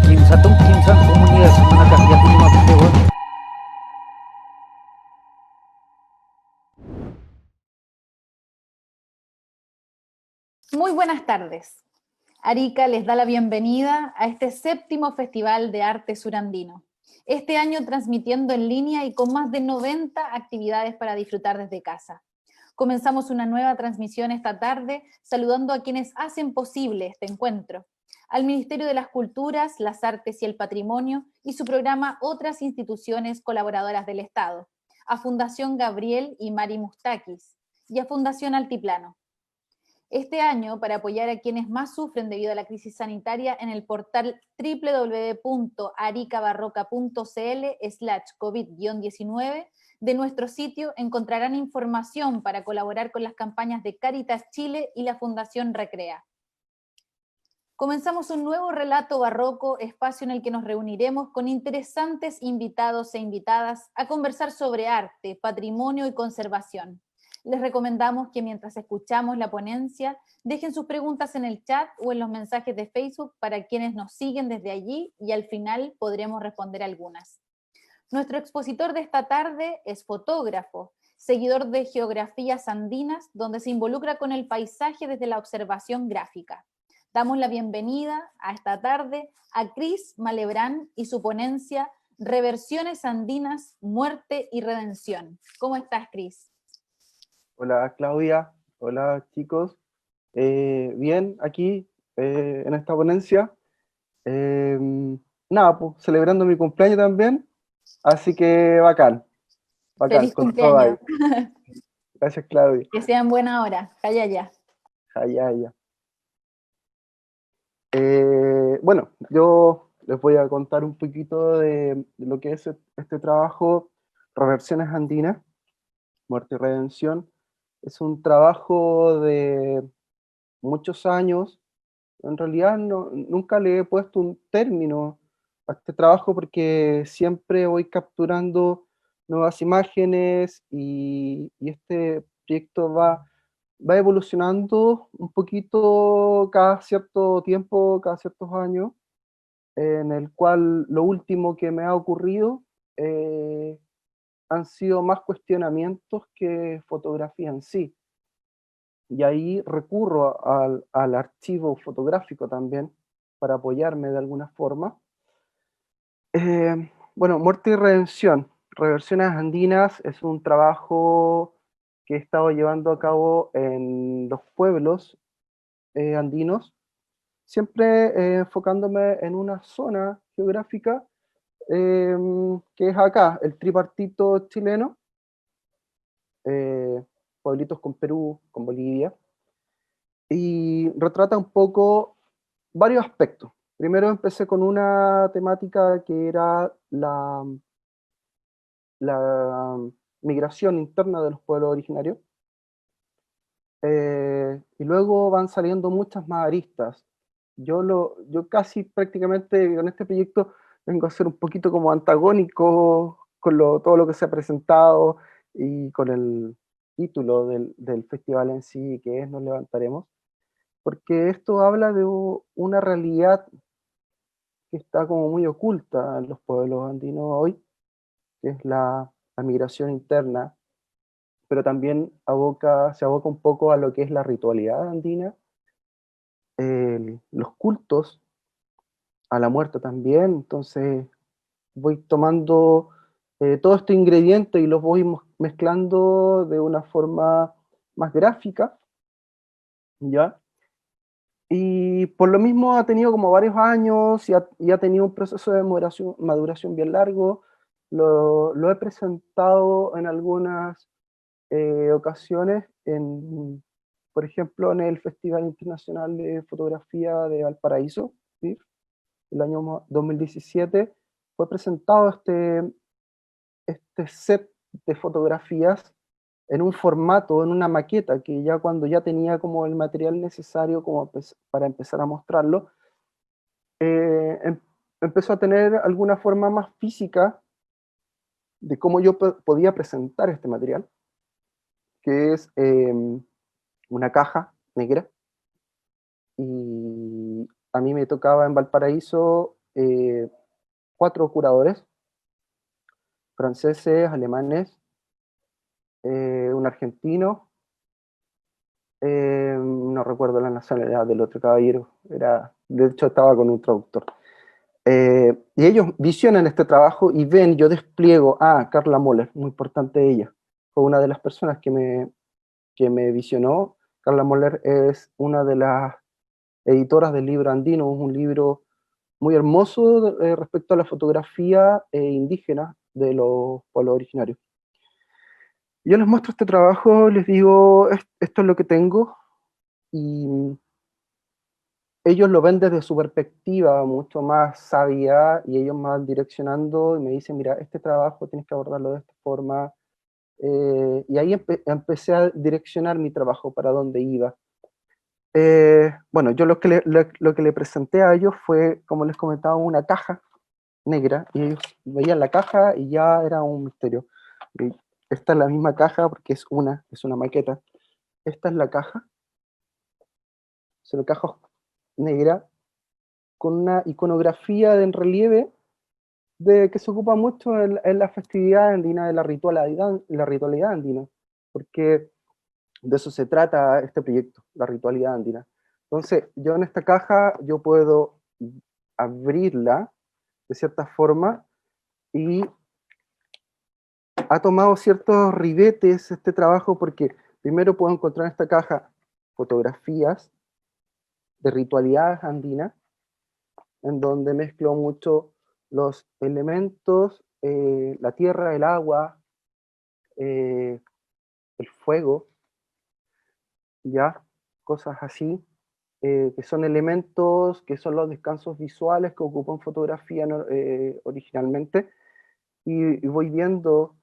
Kimsatong kimsan komunitas manakah yati lima petewa. Muy buenas tardes. Arica les da la bienvenida a este séptimo Festival de Arte Surandino. Este año transmitiendo en línea y con más de 90 actividades para disfrutar desde casa. Comenzamos una nueva transmisión esta tarde saludando a quienes hacen posible este encuentro. Al Ministerio de las Culturas, las Artes y el Patrimonio y su programa Otras Instituciones Colaboradoras del Estado, a Fundación Gabriel y Mari Mustakis y a Fundación Altiplano. Este año, para apoyar a quienes más sufren debido a la crisis sanitaria, en el portal www.aricabarroca.cl/COVID-19 de nuestro sitio encontrarán información para colaborar con las campañas de Cáritas Chile y la Fundación Recrea. Comenzamos un nuevo relato barroco, espacio en el que nos reuniremos con interesantes invitados e invitadas a conversar sobre arte, patrimonio y conservación. Les recomendamos que mientras escuchamos la ponencia, dejen sus preguntas en el chat o en los mensajes de Facebook para quienes nos siguen desde allí y al final podremos responder algunas. Nuestro expositor de esta tarde es fotógrafo, seguidor de geografías andinas, donde se involucra con el paisaje desde la observación gráfica. Damos la bienvenida a esta tarde a Cris Malebrán y su ponencia Reversiones Andinas, Muerte y Redención. ¿Cómo estás, Cris? Hola Claudia, hola chicos. Bien, aquí en esta ponencia. Eh, Nada, pues celebrando mi cumpleaños también, así que bacán, Feliz con todo ahí. cumpleaños. Gracias Claudia. Que sea en buena hora. Calla ya. Ya, ya. Bueno, yo les voy a contar un poquito de lo que es este trabajo, Reversiones Andinas, Muerte y Redención. Es un trabajo de muchos años. En realidad nunca le he puesto un término a este trabajo porque siempre voy capturando nuevas imágenes y este proyecto va evolucionando un poquito cada cierto tiempo, cada ciertos años, en el cual lo último que me ha ocurrido eh, han sido más cuestionamientos que fotografía en sí. Y ahí recurro al archivo fotográfico también para apoyarme de alguna forma. Bueno, Muerte y Redención, Reversiones Andinas es un trabajo que he estado llevando a cabo en los pueblos andinos, siempre enfocándome en una zona geográfica que es acá, el tripartito chileno, eh, pueblitos con Perú, con Bolivia, y retrata un poco varios aspectos. Primero empecé con una temática que era la migración interna de los pueblos originarios, y luego van saliendo muchas más aristas. Yo casi prácticamente con este proyecto vengo a ser un poquito como antagónico con todo lo que se ha presentado y con el título del festival en sí, que es Nos Levantaremos, porque esto habla de una realidad que está como muy oculta en los pueblos andinos hoy, que es la migración interna, pero también se aboca un poco a lo que es la ritualidad andina, los cultos, a la muerte también. Entonces voy tomando todos estos ingredientes y los voy mezclando de una forma más gráfica, ¿ya? Y por lo mismo ha tenido como varios años y ha tenido un proceso de maduración bien largo. Lo he presentado en algunas ocasiones, por ejemplo, en el Festival Internacional de Fotografía de Valparaíso, ¿sí? El año 2017, fue presentado este set de fotografías en un formato, en una maqueta, que ya cuando ya tenía como el material necesario como para empezar a mostrarlo, empezó a tener alguna forma más física de cómo yo podía presentar este material, que es una caja negra, y a mí me tocaba en Valparaíso 4 curadores, franceses, alemanes, un argentino, no recuerdo la nacionalidad del otro caballero, de hecho estaba con un traductor. Y ellos visionan este trabajo y ven, yo despliego a Carla Moller, muy importante ella, fue una de las personas que me visionó. Carla Moller es una de las editoras del libro andino, es un libro muy hermoso respecto a la fotografía indígena de los pueblos originarios. Yo les muestro este trabajo, les digo, esto es lo que tengo, y ellos lo ven desde su perspectiva mucho más sabia, y ellos me van direccionando y me dicen, mira, este trabajo tienes que abordarlo de esta forma, y ahí empecé a direccionar mi trabajo para dónde iba. Bueno, yo lo que le presenté a ellos fue, como les comentaba, una caja negra, y ellos veían la caja y ya era un misterio. Y esta es la misma caja porque es una maqueta. Esta es la caja, es una caja negra con una iconografía en relieve que se ocupa mucho en la festividad andina, de la ritualidad andina, porque de eso se trata este proyecto, la ritualidad andina. Entonces, yo en esta caja, yo puedo abrirla de cierta forma, y ha tomado ciertos ribetes este trabajo, porque primero puedo encontrar en esta caja fotografías de ritualidades andinas, en donde mezclo mucho los elementos, la tierra, el agua, el fuego, ya, cosas así, que son elementos, que son los descansos visuales que ocupan fotografía originalmente, y voy viendo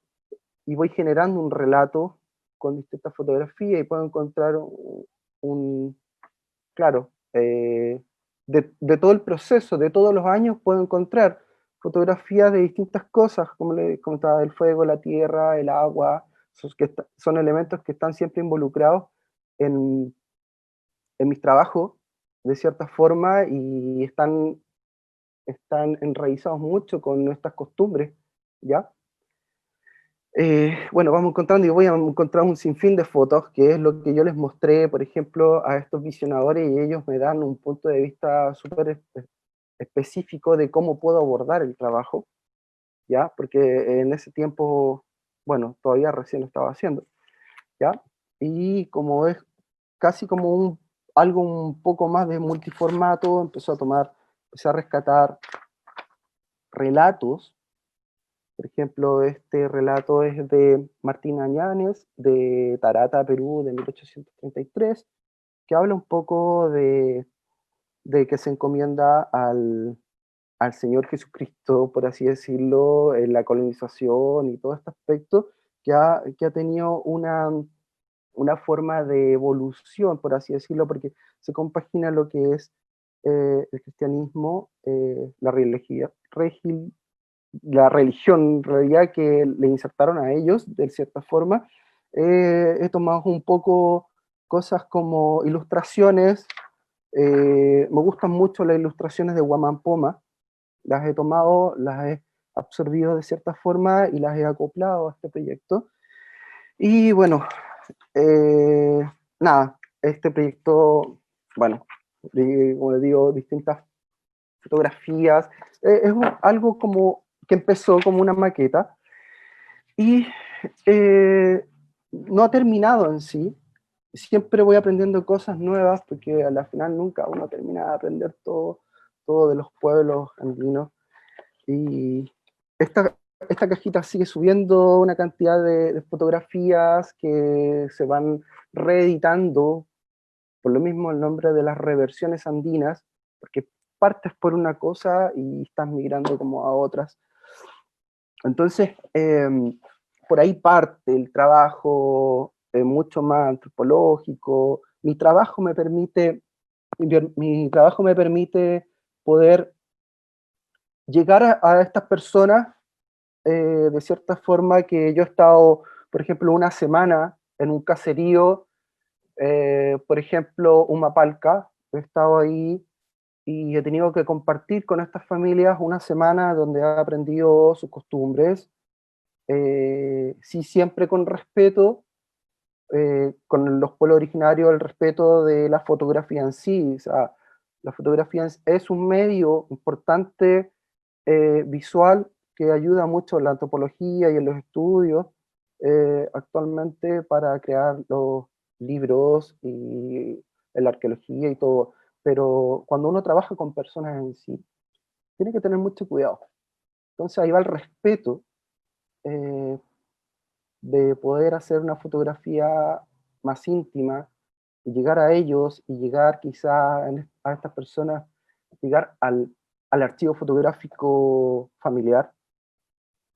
y voy generando un relato con distintas fotografías, y puedo encontrar claro, de todo el proceso, de todos los años, puedo encontrar fotografías de distintas cosas, como le comentaba, el fuego, la tierra, el agua, son elementos que están siempre involucrados en, en mis trabajos, de cierta forma, y están enraizados mucho con nuestras costumbres, ¿ya? Bueno, vamos encontrando, y voy a encontrar un sinfín de fotos, que es lo que yo les mostré, por ejemplo, a estos visionadores, y ellos me dan un punto de vista súper específico de cómo puedo abordar el trabajo, ¿ya? Porque en ese tiempo, bueno, todavía recién lo estaba haciendo, ¿ya? Y como es casi como algo un poco más de multiformato, empecé a rescatar relatos. Por ejemplo, este relato es de Martín Añanes, de Tarata, Perú, de 1833, que habla un poco de que se encomienda al Señor Jesucristo, por así decirlo, en la colonización y todo este aspecto, que ha tenido una forma de evolución, por así decirlo, porque se compagina lo que es el cristianismo, la religión en realidad que le insertaron a ellos, de cierta forma. He tomado un poco cosas como ilustraciones, me gustan mucho las ilustraciones de Guamán Poma, las he tomado, las he absorbido de cierta forma y las he acoplado a este proyecto. Y bueno, nada, este proyecto, bueno, como les digo, distintas fotografías, es algo como que empezó como una maqueta, y no ha terminado en sí. Siempre voy aprendiendo cosas nuevas, porque a la final nunca uno termina de aprender todo de los pueblos andinos. Y esta cajita sigue subiendo una cantidad de fotografías que se van reeditando, por lo mismo el nombre de las reversiones andinas, porque partes por una cosa y estás migrando como a otras. Entonces, por ahí parte el trabajo mucho más antropológico. Mi trabajo me permite poder llegar a estas personas de cierta forma, que yo he estado, por ejemplo, una semana en un caserío, por ejemplo, Humapalca, he estado ahí y he tenido que compartir con estas familias una semana donde he aprendido sus costumbres, sí siempre con respeto, con los pueblos originarios, el respeto de la fotografía en sí. O sea, la fotografía es un medio importante visual que ayuda mucho en la antropología y en los estudios actualmente para crear los libros y en la arqueología y todo. Pero cuando uno trabaja con personas en sí, tiene que tener mucho cuidado. Entonces ahí va el respeto eh, de poder hacer una fotografía más íntima, y llegar a ellos y llegar quizá a estas personas, llegar al archivo fotográfico familiar,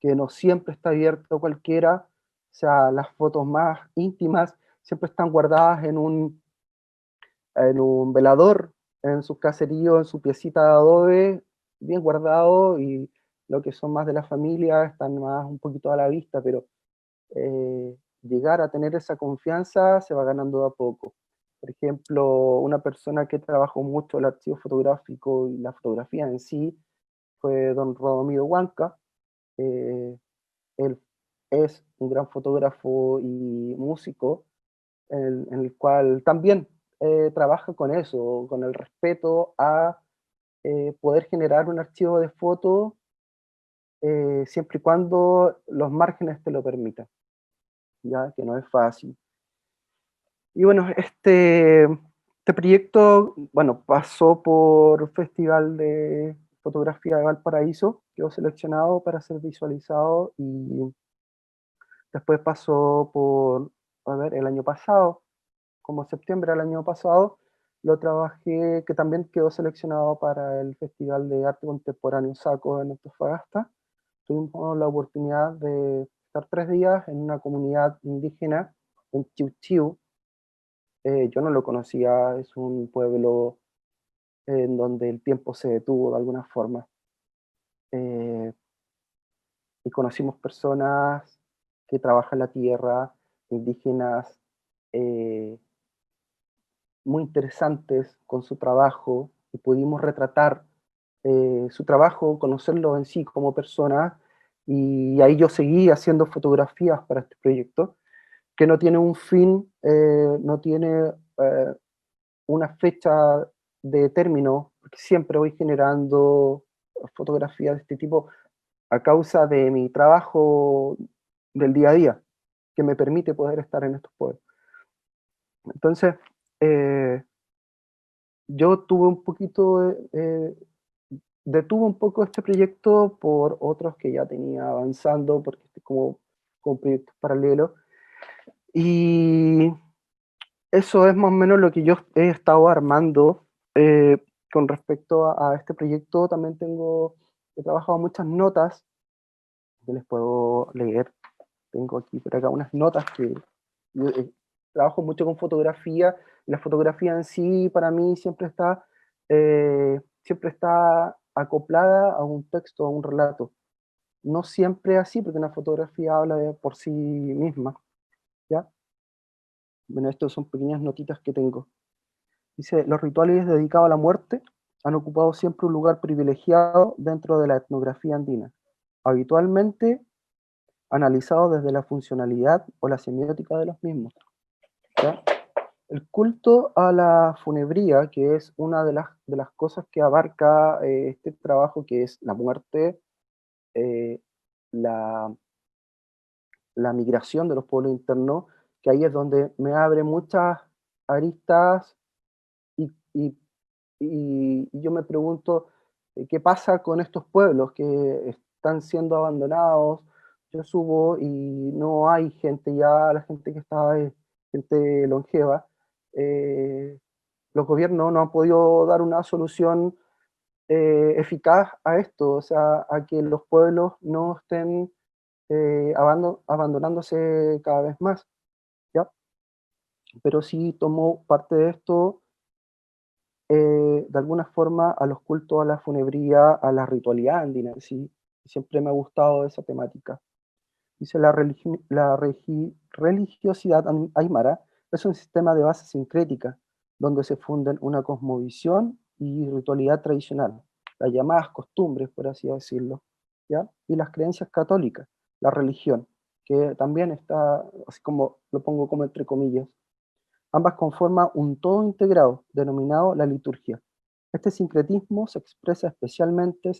que no siempre está abierto a cualquiera. O sea, las fotos más íntimas siempre están guardadas en un velador, en su caserío, en su piecita de adobe, bien guardado, y lo que son más de la familia están más un poquito a la vista, pero llegar a tener esa confianza se va ganando de a poco. Por ejemplo, una persona que trabajó mucho el archivo fotográfico y la fotografía en sí fue don Rodomiro Huanca. eh, Él es un gran fotógrafo y músico, en el cual también trabaja con eso, con el respeto a poder generar un archivo de fotos siempre y cuando los márgenes te lo permitan, ya que no es fácil. Y bueno, este proyecto, bueno, pasó por Festival de Fotografía de Valparaíso, quedó seleccionado para ser visualizado, y después pasó por, a ver, el año pasado, como septiembre del año pasado, lo trabajé, que también quedó seleccionado para el Festival de Arte Contemporáneo Saco en Antofagasta. Tuvimos la oportunidad de estar 3 días en una comunidad indígena en Chiu Chiu. Yo no lo conocía, es un pueblo en donde el tiempo se detuvo de alguna forma. Eh, y conocimos personas que trabajan la tierra, indígenas, eh, muy interesantes con su trabajo, y pudimos retratar su trabajo, conocerlo en sí como persona, y ahí yo seguí haciendo fotografías para este proyecto, que no tiene un fin, no tiene una fecha de término, porque siempre voy generando fotografías de este tipo a causa de mi trabajo del día a día, que me permite poder estar en estos pueblos. Entonces, yo tuve un poquito, detuve un poco este proyecto por otros que ya tenía avanzando, porque estoy como proyectos paralelos, y eso es más o menos lo que yo he estado armando con respecto a este proyecto. También he trabajado muchas notas que les puedo leer. Tengo aquí por acá unas notas que yo trabajo mucho con fotografía, y la fotografía en sí para mí siempre está acoplada a un texto, a un relato. No siempre así, porque una fotografía habla por sí misma, ¿ya? Bueno, estas son pequeñas notitas que tengo. Dice, los rituales dedicados a la muerte han ocupado siempre un lugar privilegiado dentro de la etnografía andina, habitualmente analizado desde la funcionalidad o la semiótica de los mismos, ¿ya? El culto a la funebría, que es una de las cosas que abarca este trabajo, que es la muerte, eh, la, la migración de los pueblos internos, que ahí es donde me abre muchas aristas, y, y y yo me pregunto qué pasa con estos pueblos que están siendo abandonados. Yo subo y no hay gente ya, la gente que está, gente longeva. eh, los gobiernos no han podido dar una solución eficaz a esto, o sea, a que los pueblos no estén abandonándose cada vez más, ¿ya? Pero sí tomo parte de esto de alguna forma a los cultos, a la funebría, a la ritualidad andina, sí, siempre me ha gustado esa temática. Dice, religiosidad aymara es un sistema de base sincrética, donde se funden una cosmovisión y ritualidad tradicional, las llamadas costumbres, por así decirlo, ¿ya? Y las creencias católicas, la religión, que también está, así como lo pongo como entre comillas. Ambas conforman un todo integrado, denominado la liturgia. Este sincretismo se expresa especialmente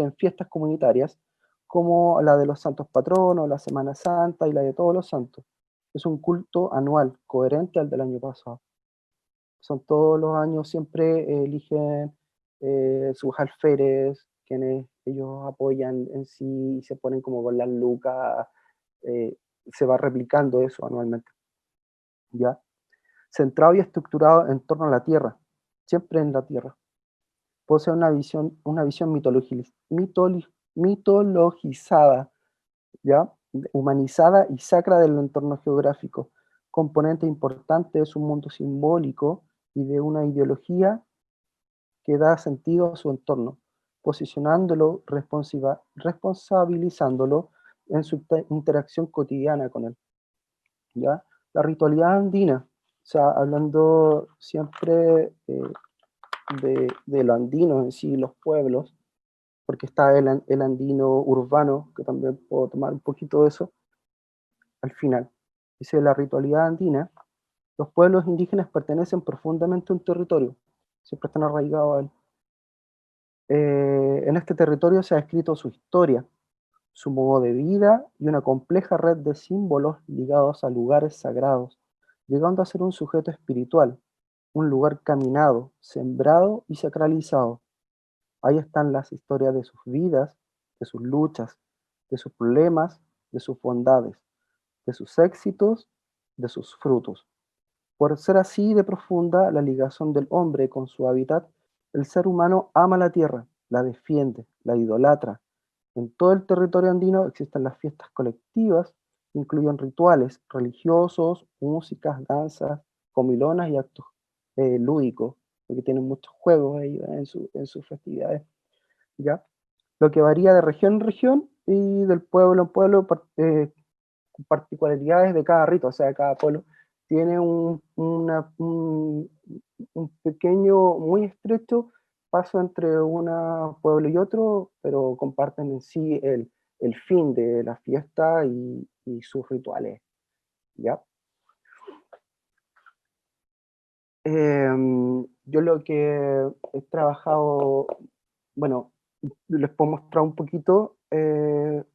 en fiestas comunitarias, como la de los santos patronos, la Semana Santa y la de todos los santos. Es un culto anual, coherente al del año pasado. Son todos los años, siempre eligen sus alferes, quienes ellos apoyan en sí, y se ponen como con las lucas, eh, se va replicando eso anualmente, ¿ya? Centrado y estructurado en torno a la Tierra, siempre en la Tierra. Posee una visión mitologizada, ¿ya? Humanizada y sacra del entorno geográfico, componente importante de su mundo simbólico y de una ideología que da sentido a su entorno, posicionándolo, responsabilizándolo en su interacción cotidiana con él, ¿ya? La ritualidad andina, o sea, hablando siempre de lo andino en sí, los pueblos, porque está el andino urbano, que también puedo tomar un poquito de eso al final. Dice la ritualidad andina, los pueblos indígenas pertenecen profundamente a un territorio, siempre están arraigados a él. En este territorio se ha escrito su historia, su modo de vida y una compleja red de símbolos ligados a lugares sagrados, llegando a ser un sujeto espiritual, un lugar caminado, sembrado y sacralizado. Ahí están las historias de sus vidas, de sus luchas, de sus problemas, de sus bondades, de sus éxitos, de sus frutos. Por ser así de profunda la ligación del hombre con su hábitat, el ser humano ama la tierra, la defiende, la idolatra. En todo el territorio andino existen las fiestas colectivas, que incluyen rituales religiosos, músicas, danzas, comilonas y actos lúdicos, porque tienen muchos juegos ahí en sus festividades, ¿ya? Lo que varía de región en región y del pueblo en pueblo, particularidades de cada rito, o sea, cada pueblo tiene un pequeño, muy estrecho paso entre un pueblo y otro, pero comparten en sí el fin de la fiesta y sus rituales, ¿ya? Yo lo que he trabajado, bueno, les puedo mostrar un poquito de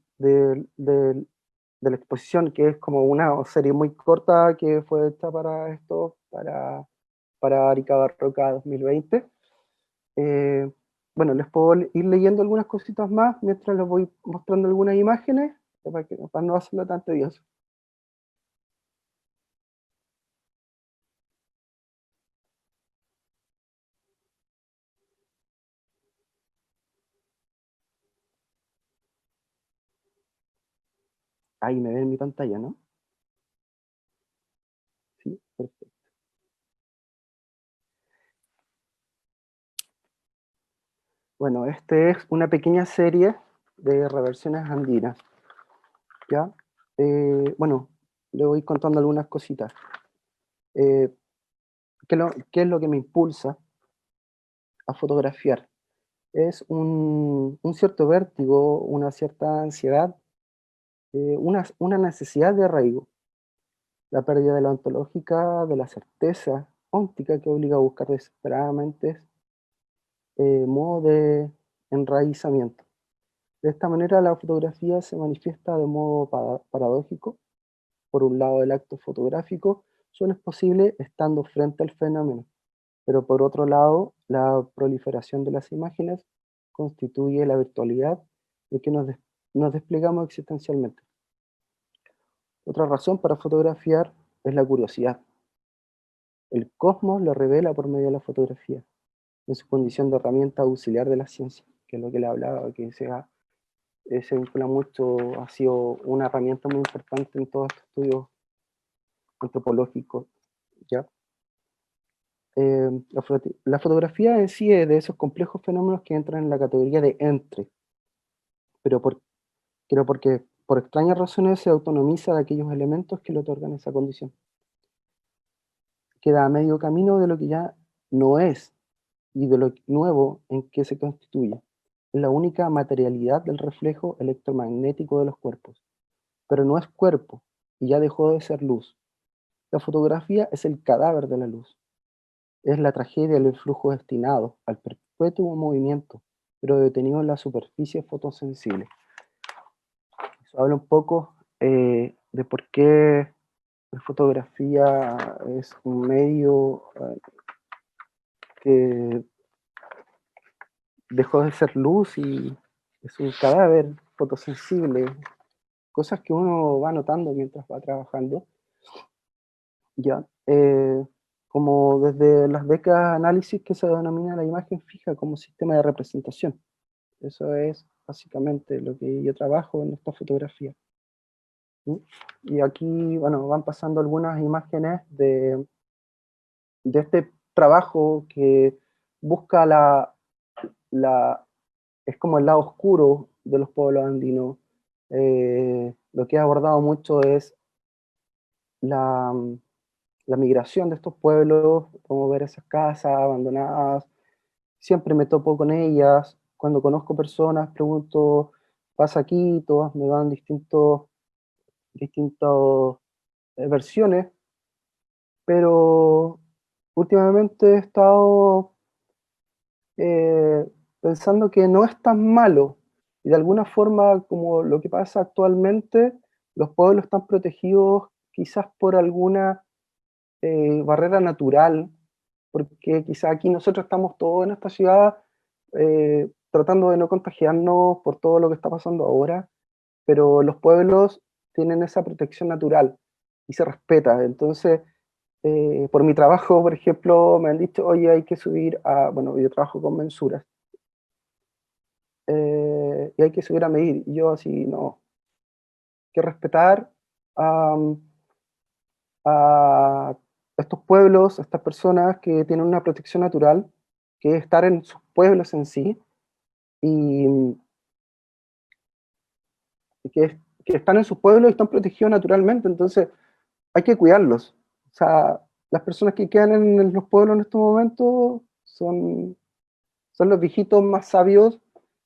la exposición, que es como una serie muy corta que fue hecha para esto, para Arica Barroca 2020. Eh, bueno, les puedo ir leyendo algunas cositas más mientras les voy mostrando algunas imágenes, para no hacerlo tan tedioso. Ahí me ven en mi pantalla, ¿no? Sí, perfecto. Bueno, este es una pequeña serie de reversiones andinas, ¿ya? Bueno, le voy contando algunas cositas. Eh, ¿Qué es lo que me impulsa a fotografiar? Es un cierto vértigo, una cierta ansiedad, una necesidad de arraigo, la pérdida de la ontológica, de la certeza óntica que obliga a buscar desesperadamente modo de enraizamiento. De esta manera la fotografía se manifiesta de modo paradójico. Por un lado, el acto fotográfico solo es posible estando frente al fenómeno, pero por otro lado, la proliferación de las imágenes constituye la virtualidad de que nos desplegamos existencialmente. Otra razón para fotografiar es la curiosidad. El cosmos lo revela por medio de la fotografía, en su condición de herramienta auxiliar de la ciencia, que es lo que le hablaba, que se vincula mucho, ha sido una herramienta muy importante en todos estos estudios antropológicos, ¿ya? La fotografía en sí es de esos complejos fenómenos que entran en la categoría de entre, pero, pero porque por extrañas razones se autonomiza de aquellos elementos que le otorgan esa condición. Queda a medio camino de lo que ya no es, y de lo nuevo en que se constituye. Es la única materialidad del reflejo electromagnético de los cuerpos, pero no es cuerpo, y ya dejó de ser luz. La fotografía es el cadáver de la luz, es la tragedia del flujo destinado al perpetuo movimiento, pero detenido en la superficie fotosensible. Eso habla un poco de por qué la fotografía es un medio que dejó de ser luz y es un cadáver fotosensible, cosas que uno va notando mientras va trabajando. Ya, como desde las décadas de análisis que se denomina la imagen fija como sistema de representación. Eso es básicamente lo que yo trabajo en esta fotografía. ¿Sí? Y aquí, bueno, van pasando algunas imágenes de este trabajo que busca es como el lado oscuro de los pueblos andinos. Lo que he abordado mucho es la, la migración de estos pueblos, cómo ver esas casas abandonadas. Siempre me topo con ellas. Cuando conozco personas, pregunto, pasa aquí, todas me dan distintas versiones, pero últimamente he estado eh, pensando que no es tan malo, y de alguna forma, como lo que pasa actualmente, los pueblos están protegidos quizás por alguna barrera natural, porque quizás aquí nosotros estamos todos en esta ciudad tratando de no contagiarnos por todo lo que está pasando ahora, pero los pueblos tienen esa protección natural y se respeta. Entonces, por mi trabajo, por ejemplo, me han dicho, oye, hay que subir a, bueno, yo trabajo con mensuras, y hay que subir a medir. Y yo así, no, hay que respetar a estos pueblos, a estas personas que tienen una protección natural, que es estar en sus pueblos en sí, y que están en sus pueblos y están protegidos naturalmente, entonces hay que cuidarlos. O sea, las personas que quedan en los pueblos en estos momentos son los viejitos más sabios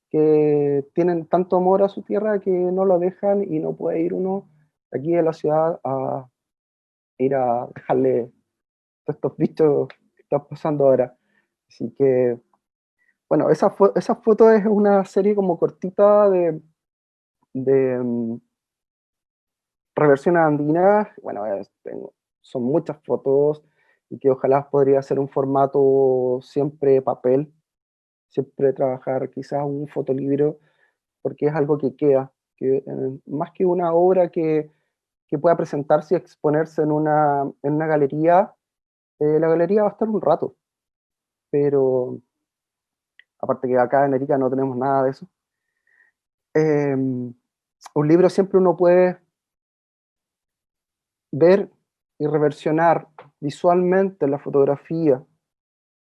que tienen tanto amor a su tierra que no lo dejan y no puede ir uno aquí de la ciudad a ir a dejarle todos estos bichos que están pasando ahora. Así que, bueno, esa foto es una serie como cortita de reversiones andinas. Bueno, son muchas fotos y que ojalá podría ser un formato siempre papel, siempre trabajar quizás un fotolibro, porque es algo que queda, que más que una obra que pueda presentarse y exponerse en una galería, la galería va a estar un rato, pero aparte que acá en Arica no tenemos nada de eso. Un libro siempre uno puede ver y reversionar visualmente la fotografía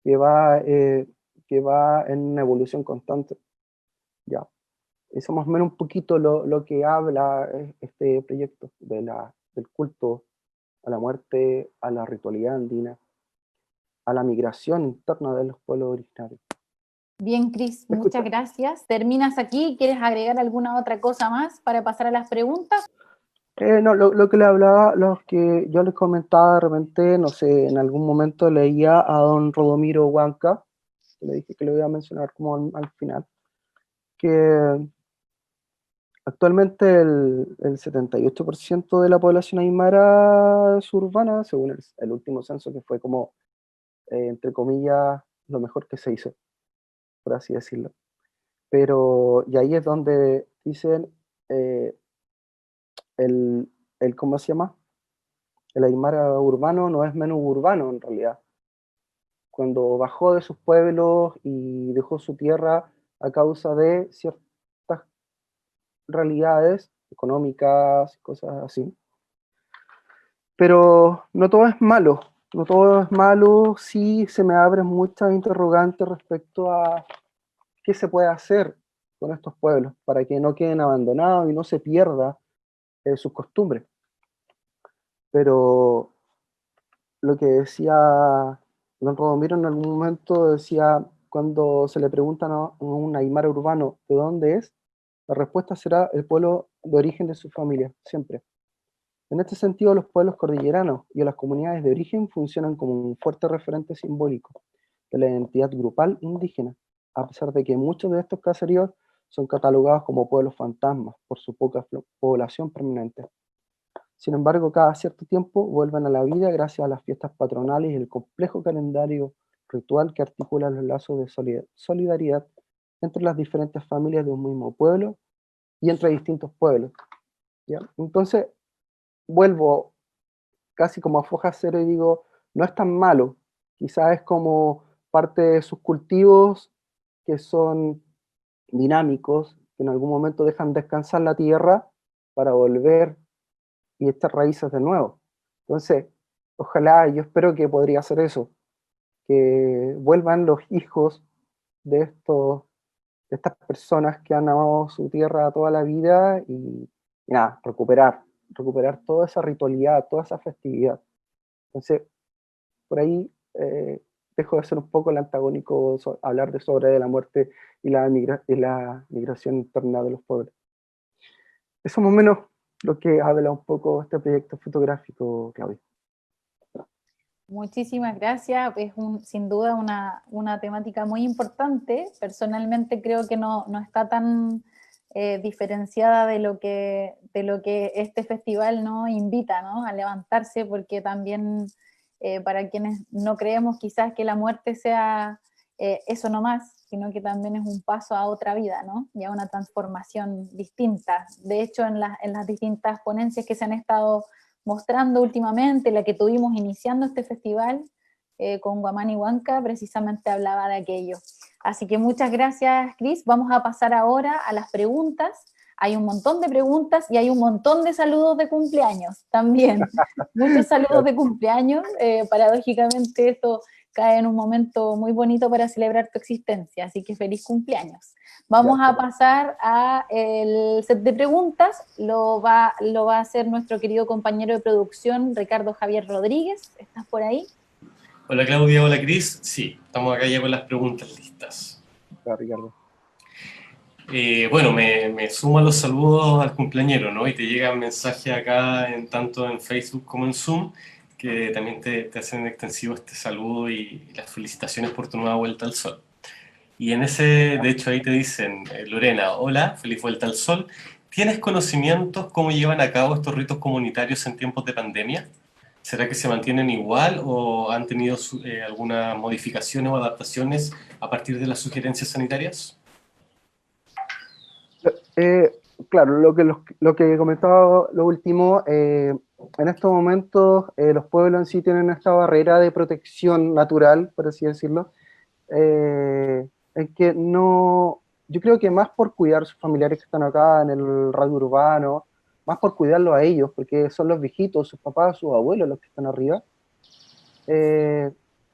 que va en una evolución constante. Ya. Eso más o menos un poquito lo que habla este proyecto del culto a la muerte, a la ritualidad andina, a la migración interna de los pueblos originarios. Bien, Cris, ¿Me muchas escuchas? gracias. ¿Terminas aquí? ¿Quieres agregar alguna otra cosa más para pasar a las preguntas? No, lo que le hablaba, los que yo les comentaba de repente, no sé, en algún momento leía a don Rodomiro Huanca, que le dije que le voy a mencionar como al final, que actualmente el 78% de la población aymara es urbana, según el último censo, que fue como, entre comillas, lo mejor que se hizo, por así decirlo. Pero, y ahí es donde dicen, eh, ¿cómo se llama? El aymara urbano no es menos urbano en realidad. Cuando bajó de sus pueblos y dejó su tierra a causa de ciertas realidades económicas, cosas así. Pero no todo es malo, no todo es malo, sí se me abren muchas interrogantes respecto a qué se puede hacer con estos pueblos para que no queden abandonados y no se pierda sus costumbres. Pero lo que decía don Rodomiro en algún momento decía, cuando se le preguntan a un aymara urbano de dónde es, la respuesta será el pueblo de origen de su familia, siempre. En este sentido, los pueblos cordilleranos y las comunidades de origen funcionan como un fuerte referente simbólico de la identidad grupal indígena, a pesar de que muchos de estos caseríos son catalogados como pueblos fantasmas por su poca población permanente. Sin embargo, cada cierto tiempo vuelven a la vida gracias a las fiestas patronales y el complejo calendario ritual que articula los lazos de solidaridad entre las diferentes familias de un mismo pueblo y entre distintos pueblos. ¿Ya? Entonces, vuelvo casi como a foja cero y digo, no es tan malo, quizás es como parte de sus cultivos que son dinámicos, que en algún momento dejan descansar la tierra para volver y echar raíces de nuevo. Entonces, ojalá, yo espero que podría hacer eso, que vuelvan los hijos de estas personas que han amado su tierra toda la vida y nada, recuperar toda esa ritualidad, toda esa festividad. Entonces, por ahí dejo de ser un poco el antagónico hablar sobre la muerte y la migración interna de los pueblos. Eso más o menos lo que habla un poco este proyecto fotográfico, Claudio. Muchísimas gracias, es sin duda una temática muy importante. Personalmente creo que no está tan diferenciada de lo que este festival, ¿no?, invita, ¿no?, a levantarse, porque también para quienes no creemos quizás que la muerte sea eso nomás, sino que también es un paso a otra vida, ¿no?, y a una transformación distinta. De hecho, en las distintas ponencias que se han estado mostrando últimamente, la que tuvimos iniciando este festival con Guamani Huanca, precisamente hablaba de aquello. Así que muchas gracias, Cris. Vamos a pasar ahora a las preguntas. Hay un montón de preguntas y hay un montón de saludos de cumpleaños también. Muchos saludos de cumpleaños. Paradójicamente esto cae en un momento muy bonito para celebrar tu existencia, así que feliz cumpleaños. Vamos a pasar al set de preguntas, lo va a hacer nuestro querido compañero de producción, Ricardo Javier Rodríguez. ¿Estás por ahí? Hola Claudia, hola Cris. Sí, estamos acá ya con las preguntas listas. Hola, Ricardo. Bueno, me sumo a los saludos al cumpleañero, ¿no? Y te llegan mensajes acá, tanto en Facebook como en Zoom, que también te hacen extensivo este saludo y las felicitaciones por tu nueva vuelta al sol. Y en ese, de hecho, ahí te dicen, Lorena, hola, feliz vuelta al sol. ¿Tienes conocimientos cómo llevan a cabo estos ritos comunitarios en tiempos de pandemia? ¿Será que se mantienen igual o han tenido algunas modificaciones o adaptaciones a partir de las sugerencias sanitarias? Claro, lo que he comentado lo último, en estos momentos los pueblos en sí tienen esta barrera de protección natural, por así decirlo, en que no, yo creo que más por cuidar a sus familiares que están acá en el radio urbano, más por cuidarlo a ellos, porque son los viejitos, sus papás, sus abuelos los que están arriba,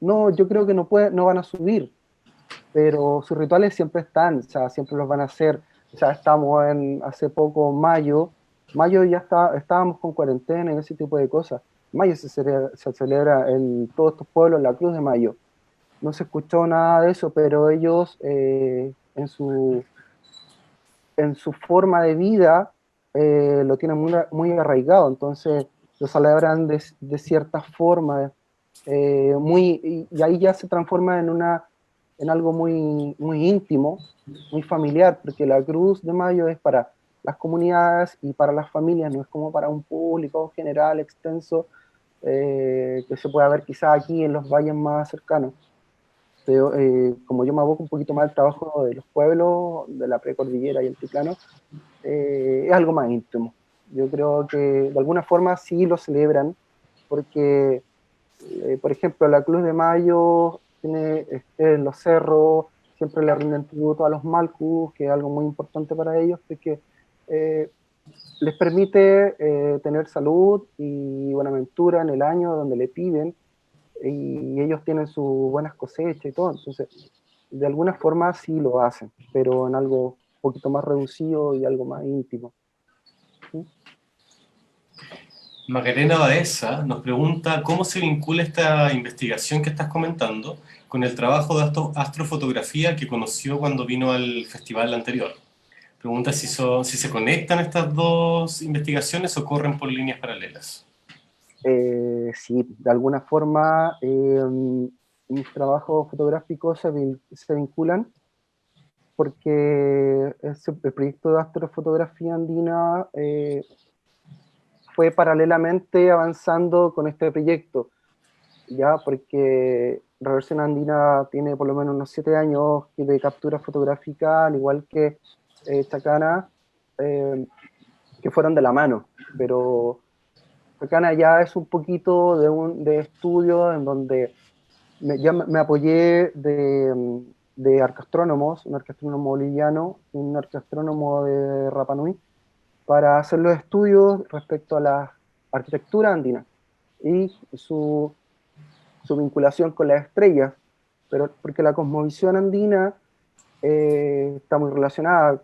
no, yo creo que no van a subir, pero sus rituales siempre están, o sea, siempre los van a hacer. O sea, estamos hace poco, mayo ya estábamos con cuarentena y ese tipo de cosas. Mayo se celebra en todos estos pueblos la Cruz de Mayo. No se escuchó nada de eso, pero ellos en su forma de vida lo tienen muy arraigado, entonces lo celebran de cierta forma, y ahí ya se transforma en algo muy íntimo, muy familiar, porque la Cruz de Mayo es para las comunidades y para las familias, no es como para un público general, extenso, que se pueda ver quizás aquí en los valles más cercanos. Pero, como yo me aboco un poquito más al trabajo de los pueblos, de la precordillera y el altiplano, es algo más íntimo. Yo creo que de alguna forma sí lo celebran, porque por ejemplo, la Cruz de Mayo tiene en los cerros, siempre le rinden tributo a los Malcus, que es algo muy importante para ellos, porque les permite tener salud y buenaventura en el año donde le piden, y ellos tienen sus buenas cosechas y todo, entonces de alguna forma sí lo hacen, pero en algo un poquito más reducido y algo más íntimo. ¿Sí? Macarena Baeza nos pregunta cómo se vincula esta investigación que estás comentando con el trabajo de astrofotografía que conoció cuando vino al festival anterior. Pregunta si se conectan estas dos investigaciones o corren por líneas paralelas. Sí, de alguna forma mis trabajos fotográficos se vinculan porque el proyecto de astrofotografía andina fue paralelamente avanzando con este proyecto, ya porque Reversión Andina tiene por lo menos unos 7 años de captura fotográfica, al igual que Chacana, que fueron de la mano, pero Chacana ya es un poquito de estudio en donde ya me apoyé de arqueastrónomos, un arqueastrónomo boliviano y un arqueastrónomo de Rapa Nui, para hacer los estudios respecto a la arquitectura andina y su vinculación con las estrellas, pero porque la cosmovisión andina está muy relacionada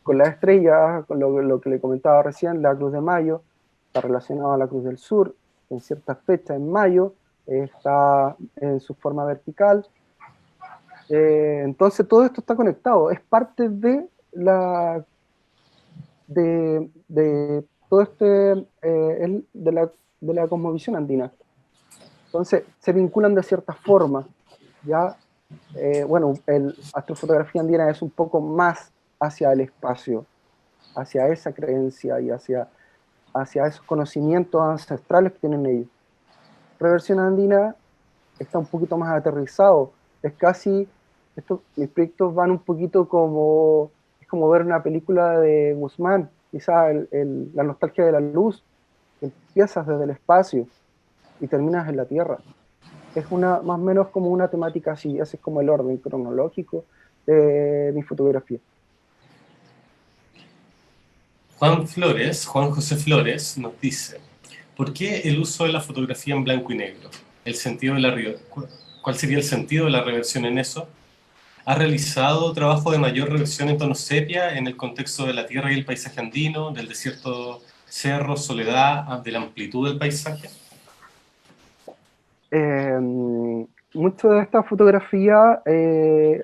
con las estrellas, con lo que le comentaba recién, la Cruz de Mayo, está relacionada a la Cruz del Sur, en ciertas fechas en mayo, está en su forma vertical. Entonces todo esto está conectado, es parte de todo de la cosmovisión andina. Entonces se vinculan de cierta forma, ya. Bueno, la astrofotografía andina es un poco más hacia el espacio, hacia esa creencia y hacia esos conocimientos ancestrales que tienen ellos. Reversión andina está un poquito más aterrizado, es casi, mis proyectos van un poquito como, es como ver una película de Guzmán, quizá la nostalgia de la luz, empiezas desde el espacio y terminas en la Tierra. Es más o menos como una temática así, ese es como el orden cronológico de mi fotografía. Juan José Flores nos dice, ¿por qué el uso de la fotografía en blanco y negro? ¿Cuál sería el sentido de la reversión en eso? ¿Ha realizado trabajo de mayor reversión en tono sepia en el contexto de la tierra y el paisaje andino, del desierto, cerro, soledad, de la amplitud del paisaje? Mucho de esta fotografía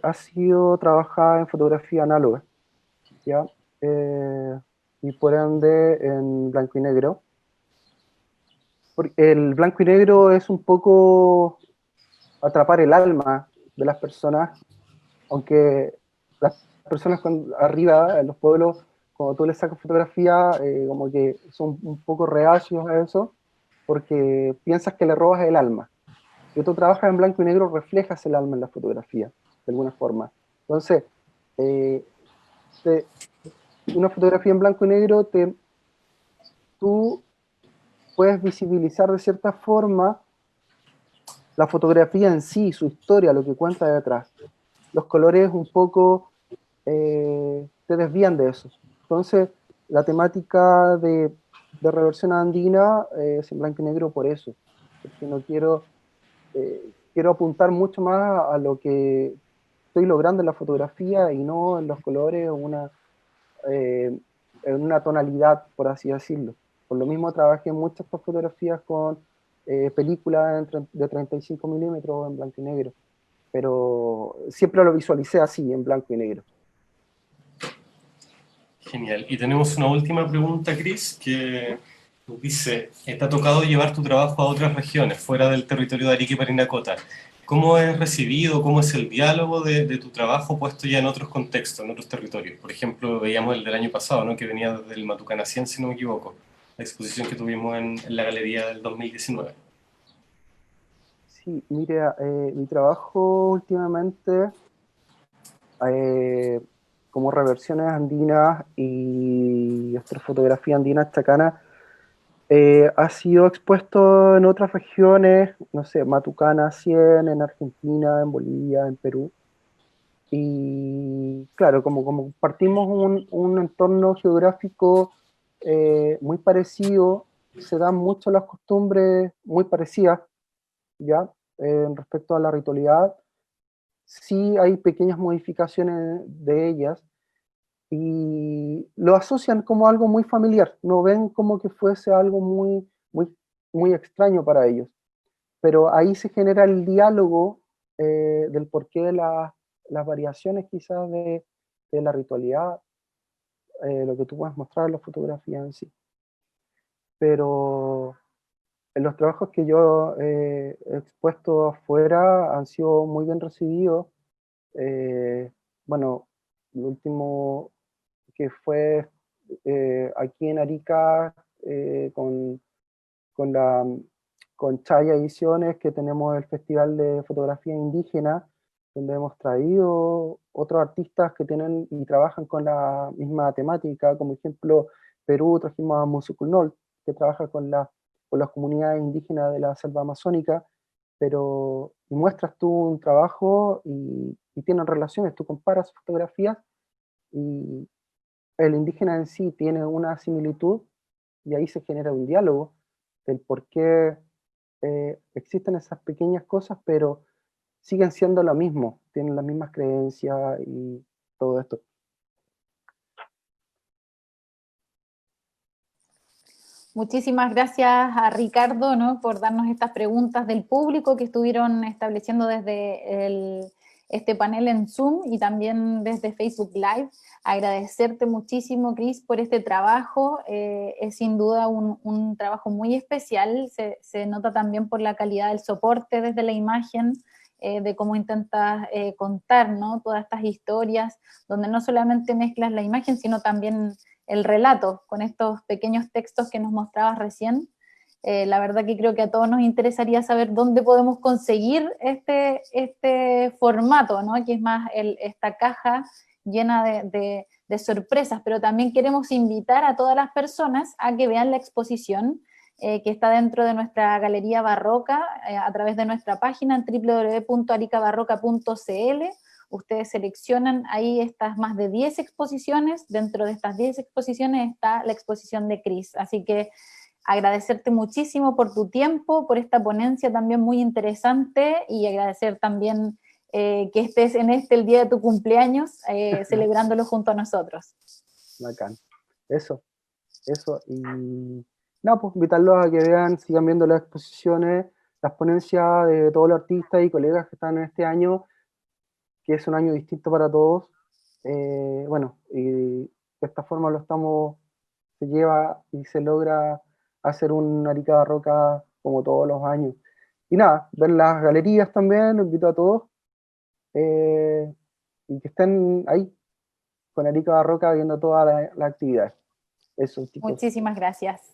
ha sido trabajada en fotografía análoga, ¿ya? Y por ende en blanco y negro. Porque el blanco y negro es un poco atrapar el alma de las personas, aunque las personas arriba, en los pueblos, cuando tú les sacas fotografía, como que son un poco reacios a eso, porque piensas que le robas el alma. Si tú trabajas en blanco y negro, reflejas el alma en la fotografía, de alguna forma. Entonces, una fotografía en blanco y negro, tú puedes visibilizar de cierta forma la fotografía en sí, su historia, lo que cuenta detrás. Los colores un poco te desvían de eso. Entonces, la temática de reversión andina es en blanco y negro por eso, porque no quiero apuntar mucho más a lo que estoy logrando en la fotografía y no en los colores o en una tonalidad, por así decirlo. Por lo mismo trabajé muchas fotografías con películas de 35 milímetros en blanco y negro, pero siempre lo visualicé así, en blanco y negro. Genial. Y tenemos una última pregunta, Chris, que nos dice, ¿te ha tocado llevar tu trabajo a otras regiones, fuera del territorio de Arica y Parinacota? ¿Cómo es recibido, cómo es el diálogo de tu trabajo puesto ya en otros contextos, en otros territorios? Por ejemplo, veíamos el del año pasado, ¿no? Que venía desde el Matucanacien, si no me equivoco, la exposición que tuvimos en la galería del 2019. Sí, mira, mi trabajo últimamente, como reversiones andinas y astrofotografía andina chacana, ha sido expuesto en otras regiones, no sé, Matucana 100, en Argentina, en Bolivia, en Perú. Y claro, como partimos un entorno geográfico muy parecido, se dan mucho las costumbres muy parecidas, ¿ya? Respecto a la ritualidad, sí hay pequeñas modificaciones de ellas, y lo asocian como algo muy familiar, no ven como que fuese algo muy extraño para ellos. Pero ahí se genera el diálogo del porqué de las variaciones quizás de la ritualidad, lo que tú puedes mostrar en la fotografía en sí. Pero en los trabajos que yo he expuesto afuera han sido muy bien recibidos. Bueno, el último que fue aquí en Arica con la con Chaya Ediciones, que tenemos el Festival de Fotografía Indígena, donde hemos traído otros artistas que tienen y trabajan con la misma temática, como ejemplo Perú trajimos a Musukulnol, que trabaja con las comunidades indígenas de la selva amazónica, pero y muestras tú un trabajo y tienen relaciones, tú comparas fotografías y el indígena en sí tiene una similitud y ahí se genera un diálogo del por qué existen esas pequeñas cosas, pero siguen siendo lo mismo, tienen las mismas creencias y todo esto. Muchísimas gracias a Ricardo, ¿no?, por darnos estas preguntas del público que estuvieron estableciendo desde este panel en Zoom y también desde Facebook Live. Agradecerte muchísimo, Cris, por este trabajo. Es sin duda un trabajo muy especial. Se nota también por la calidad del soporte desde la imagen, de cómo intentas contar, ¿no?, todas estas historias, donde no solamente mezclas la imagen, sino también el relato, con estos pequeños textos que nos mostrabas recién. La verdad que creo que a todos nos interesaría saber dónde podemos conseguir este formato, ¿no?, que es más esta caja llena de sorpresas, pero también queremos invitar a todas las personas a que vean la exposición que está dentro de nuestra Galería Barroca, a través de nuestra página en www.aricabarroca.cl. Ustedes seleccionan ahí estas más de 10 exposiciones. Dentro de estas 10 exposiciones está la exposición de Cris. Así que agradecerte muchísimo por tu tiempo, por esta ponencia también muy interesante, y agradecer también que estés en el día de tu cumpleaños, celebrándolo junto a nosotros. Bacán. Eso. Y nada, pues invitarlos a que vean, sigan viendo las exposiciones, las ponencias de todos los artistas y colegas que están en este año, que es un año distinto para todos. Bueno, y de esta forma se lleva y se logra hacer un Arica Barroca como todos los años. Y nada, ver las galerías también, los invito a todos, y que estén ahí con Arica Barroca viendo todas las actividades. Eso, chicos. Muchísimas gracias.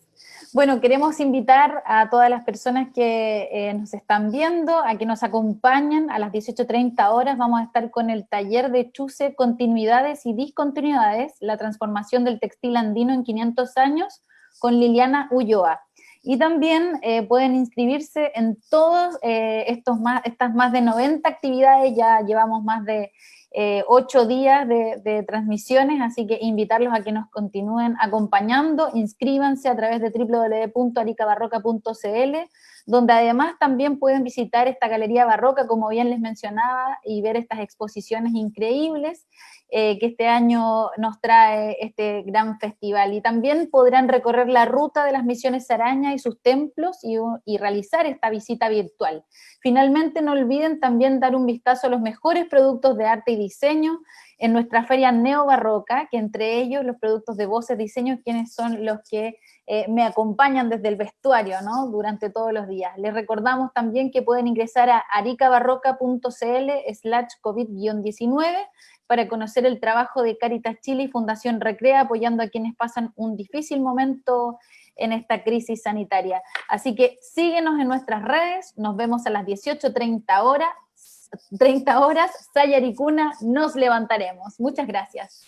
Bueno, queremos invitar a todas las personas que nos están viendo a que nos acompañen a las 18:30 horas. Vamos a estar con el taller de Chuse, Continuidades y Discontinuidades, la transformación del textil andino en 500 años, con Liliana Ulloa. Y también pueden inscribirse en todas estas más de 90 actividades. Ya llevamos más de 8 días de transmisiones, así que invitarlos a que nos continúen acompañando. Inscríbanse a través de www.aricabarroca.cl, donde además también pueden visitar esta Galería Barroca, como bien les mencionaba, y ver estas exposiciones increíbles que este año nos trae este gran festival. Y también podrán recorrer la ruta de las Misiones Araña y sus templos y realizar esta visita virtual. Finalmente, no olviden también dar un vistazo a los mejores productos de arte y diseño en nuestra feria neobarroca, que entre ellos los productos de Voces Diseño, quienes son los que me acompañan desde el vestuario, ¿no?, durante todos los días. Les recordamos también que pueden ingresar a aricabarroca.cl/COVID-19 para conocer el trabajo de Cáritas Chile y Fundación Recrea, apoyando a quienes pasan un difícil momento en esta crisis sanitaria. Así que síguenos en nuestras redes, nos vemos a las 18:30 horas, Sayaricuna, nos levantaremos. Muchas gracias.